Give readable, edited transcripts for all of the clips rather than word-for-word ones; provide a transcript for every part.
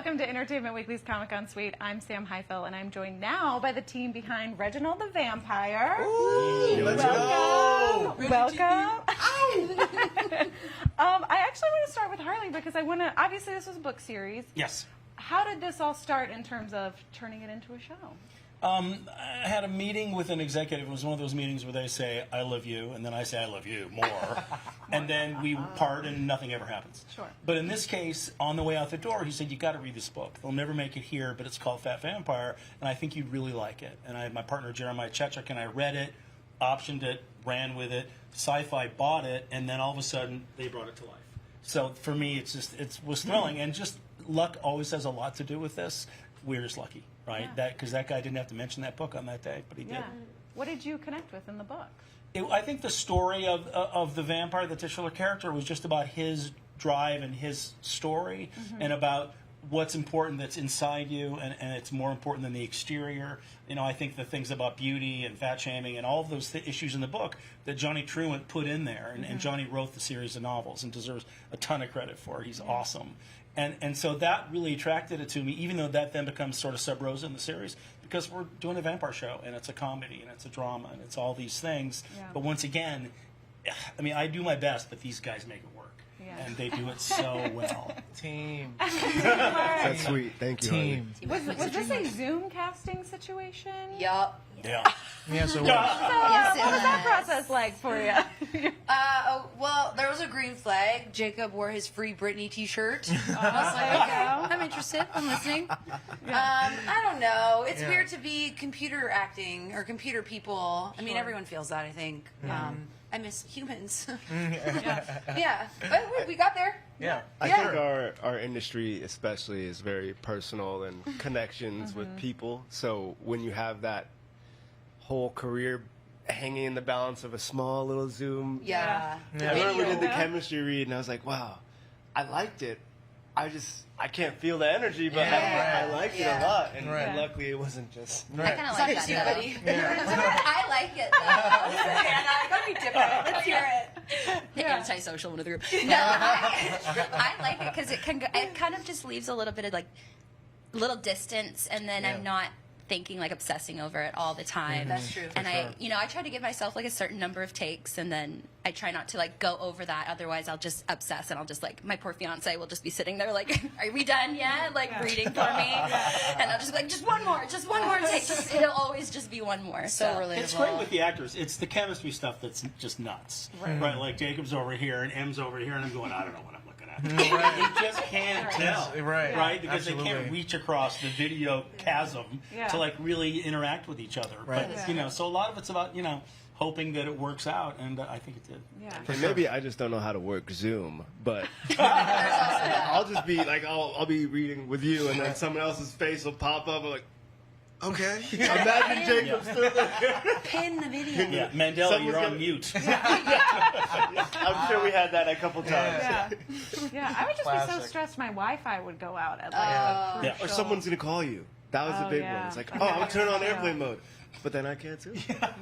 welcome to Entertainment Weekly's Comic-Con Suite. I'm Sam Highfill, and I'm joined now by the team behind Reginald the Vampire. Ooh, let's welcome. go! Welcome. I actually want to start with Harley because I want to, obviously this was a book series. Yes. How did this all start in terms of turning it into a show? I had a meeting with an executive. It was one of those meetings where they say, I love you, and then I say, I love you more. And then we part and nothing ever happens. Sure. But in this case, on the way out the door, he said, you got to read this book. They'll never make it here, but it's called Fat Vampire, and I think you'd really like it. And I had my partner, Jeremiah Chechuk, and I read it, optioned it, ran with it. Sci-Fi bought it, and then all of a sudden, they brought it to life. So for me, it was thrilling. And just luck always has a lot to do with this. We're just lucky, right? Yeah. Because that guy didn't have to mention that book on that day, but he did. What did you connect with in the book? I think the story of the vampire, the titular character, was just about his drive and his story, and about what's important that's inside you, and it's more important than the exterior. You know, I think the things about beauty and fat shaming and all of those issues in the book that Johnny Truant put in there, and Johnny wrote the series of novels and deserves a ton of credit for. He's awesome. And so that really attracted it to me, even though that then becomes sort of sub rosa in the series, because we're doing a vampire show, and it's a comedy, and it's a drama, and it's all these things. Yeah. But once again, I mean, I do my best, but these guys make it work. Yeah. And they do it so well. Team. That's sweet. Thank you. Team. Was this a Zoom casting situation? Yup. Yeah. Yeah, so What was that process like for you? Well, there was a green flag. Jacob wore his Free Britney t-shirt. I was like, okay, I'm interested. I'm listening. I don't know. It's weird to be computer acting or computer people. I mean, everyone feels that, I think. I miss humans. Yeah. But we got there. yeah. I think our industry especially is very personal and connections with people. So when you have that whole career hanging in the balance of a small little Zoom. Yeah. I remember we did the chemistry read, and I was like, wow, I liked it. I can't feel the energy, but I liked it a lot. And luckily it wasn't just... I kind of like that, anybody. I like it, though. It gotta be different. Let's hear it. The antisocial one of the group. No, I like it because it kind of just leaves a little bit of, like, little distance, and then I'm not thinking, like, obsessing over it all the time. That's true. And I try to give myself, like, a certain number of takes, and then I try not to, like, go over that. Otherwise, I'll just obsess, and I'll just, like, my poor fiance will just be sitting there, like, are we done yet? Like, reading for me. And I'll just be like, just one more take. It'll always just be one more. So relatable. It's great with the actors. It's the chemistry stuff that's just nuts. Right? Like Jacob's over here and M's over here, and I'm going, I don't know what I'm looking at. You just can't tell. Right? Because they can't reach across the video chasm to, like, really interact with each other. Right. But, you know, so a lot of it's about, hoping that it works out, and I think it did. Yeah. And maybe I just don't know how to work Zoom, but I'll just be like, I'll be reading with you, and then someone else's face will pop up. I'm like, okay. Imagine Jacob still there. Pin the video. Yeah, Mandela, you're on mute. I'm sure we had that a couple times. Yeah, I would just be so stressed my Wi-Fi would go out at like a crucial... Or someone's going to call you. That was the big one. It's like, I'll turn on airplane mode. But then I can't too.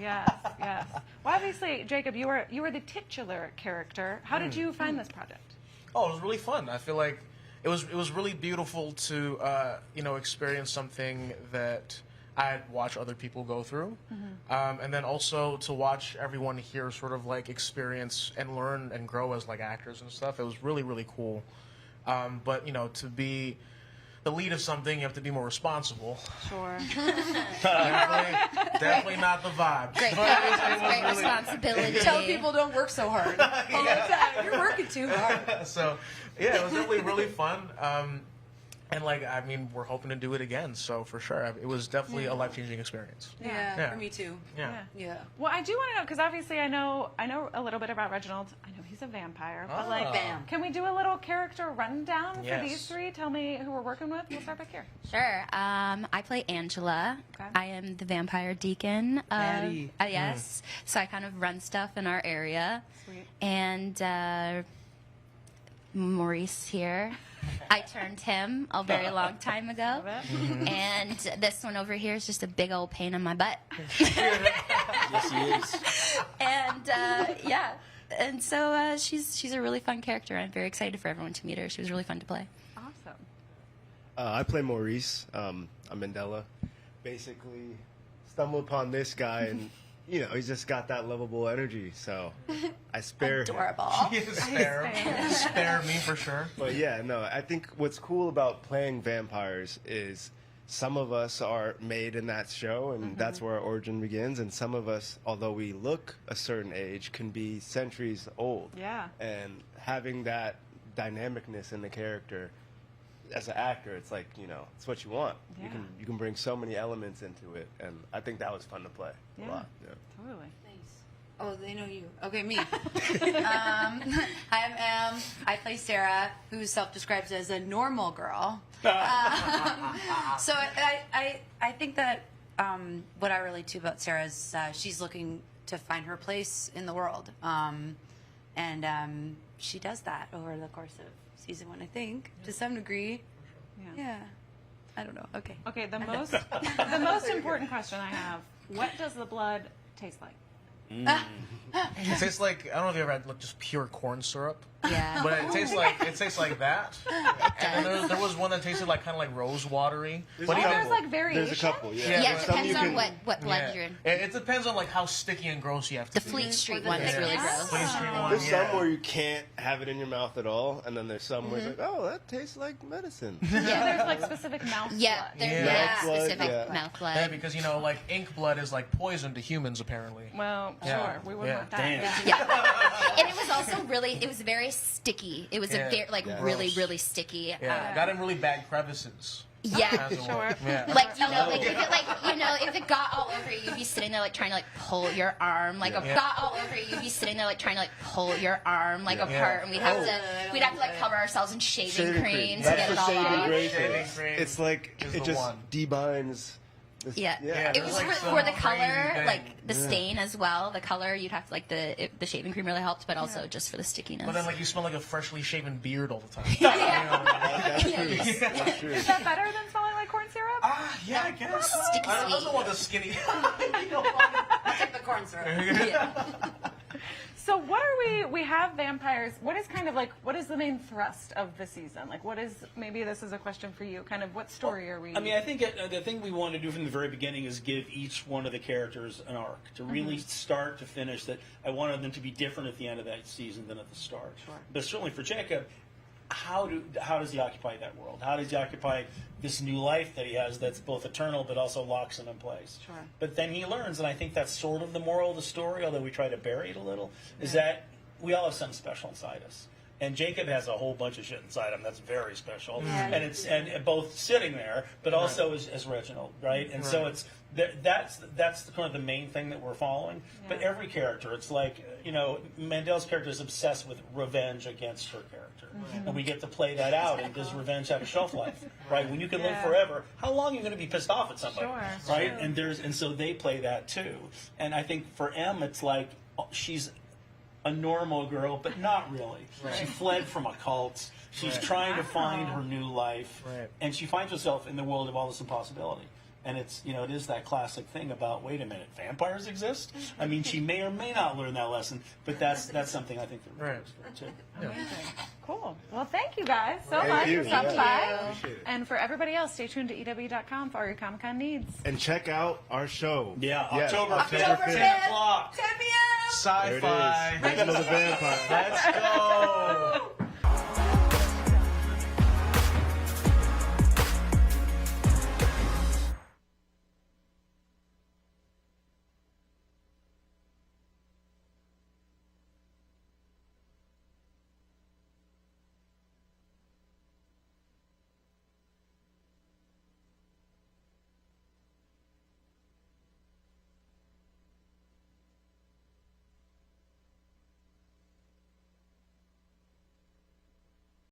Yes. Well, obviously, Jacob, you were the titular character. How did you find this project? Oh, it was really fun. I feel like it was really beautiful to experience something that I'd watch other people go through, and then also to watch everyone here sort of like experience and learn and grow as like actors and stuff. It was really, really cool. But to be the lead of something, you have to be more responsible. Sure. Definitely not the vibe. great responsibility. Tell people don't work so hard. All the time. You're working too hard. So, yeah, it was definitely really fun. And, like, I mean, we're hoping to do it again, so for sure. It was definitely a life-changing experience. Yeah, for me too. Yeah. Well, I do want to know, because obviously I know a little bit about Reginald. I know he's a vampire, but like, can we do a little character rundown for these three? Tell me who we're working with. We'll start back here. Sure. I play Angela. Okay. I am the vampire deacon. Yes. So I kind of run stuff in our area. Sweet. And Maurice here. I turned him a very long time ago. And this one over here is just a big old pain in my butt. Yes, he is. And and so she's a really fun character. I'm very excited for everyone to meet her. She was really fun to play. Awesome. I play Maurice. I'm Mandela. Basically, stumbled upon this guy, and he's just got that lovable energy. So I spare him. Adorable. Spare me for sure. But yeah, no. I think what's cool about playing vampires is some of us are made in that show, and that's where our origin begins. And some of us, although we look a certain age, can be centuries old. Yeah. And having that dynamicness in the character, as an actor, it's like, it's what you want. Yeah. You can bring so many elements into it, and I think that was fun to play a lot. Yeah. Totally. Oh, they know you. Okay, me. I play Sarah, who self-describes as a normal girl. So I think that what I relate to about Sarah is she's looking to find her place in the world. And she does that over the course of season 1, I think, to some degree. Yeah. I don't know. Okay. Okay, the most important question I have, what does the blood taste like? It tastes like, I don't know if you ever had just pure corn syrup. Yeah. But it tastes like that. And then there was one that tasted like kind of like rose watery. But There's like variation. There's a couple, Yeah, it Some depends you on can- what blood you're in. It depends on like how sticky and gross you have to The be. Fleet Street the one is really thickness. gross. Fleet Street one, There's yeah. some where you can't have it in your mouth at all, and then there's some where it's like, oh, that tastes like medicine. Yeah, there's like specific mouth Yeah, blood. there's Yeah. specific Yeah. mouth blood. Yeah, because like ink blood is like poison to humans apparently. Well, Yeah. sure, we wouldn't Yeah. want that. Damn. Yeah, and it was also it was very sticky. It was Yeah. a very really Gross. really sticky. Yeah, got in really bad crevices. Yeah. As it Sure. were. Yeah. Like if it got all over you, you'd be sitting there like trying to like pull your arm like Yeah. got all over you, you'd be sitting there like trying to like pull your arm like apart, and we'd have to like cover ourselves in shaving cream to That's get for it all shaving off. grace. Shaving cream It's like is it the just one. debinds. Yeah. Yeah, It was there's, like, for some the crazy color, thing. like the stain as well. The color, you'd have to like the shaving cream really helped, but also just for the stickiness. But then like you smell like a freshly shaven beard all the time. That's true. That's true. Is that better than smelling like corn syrup? Yeah, I guess. Sticky I sweet. don't want the skinny. Take the corn syrup. So what are we have vampires. What is kind of like, what is the main thrust of the season? Like what is, maybe this is a question for you, kind of what story are we? I mean, I think the thing we wanted to do from the very beginning is give each one of the characters an arc to really start to finish. That I wanted them to be different at the end of that season than at the start. Sure. But certainly for Jacob, how does he occupy that world? How does he occupy this new life that he has that's both eternal but also locks him in place? Sure. But then he learns, and I think that's sort of the moral of the story, although we try to bury it a little, is that we all have something special inside us. And Jacob has a whole bunch of shit inside him that's very special, and it's and both sitting there, but also as Reginald, right? And so it's that's kind of the main thing that we're following. But every character, it's like Mandel's character is obsessed with revenge against her character, and we get to play that out. And does revenge have a shelf life, right? When you can live forever, how long are you going to be pissed off at somebody, right? And so they play that too. And I think for Em, it's like she's a normal girl, but not really. Right. She fled from a cult. She's trying to find her new life, and she finds herself in the world of all this impossibility. And it's it is that classic thing about, wait a minute, vampires exist? I mean, she may or may not learn that lesson, but that's something I think that works for her too. Amazing. Cool. Well, thank you guys so Thank much you. for stopping by. Appreciate it. And for everybody else, stay tuned to EW.com for all your Comic-Con needs. And check out our show. Yeah, Yes, October 10 o'clock. 10 p.m. There it Sci-fi. is. Reginald the Vampire. Let's go.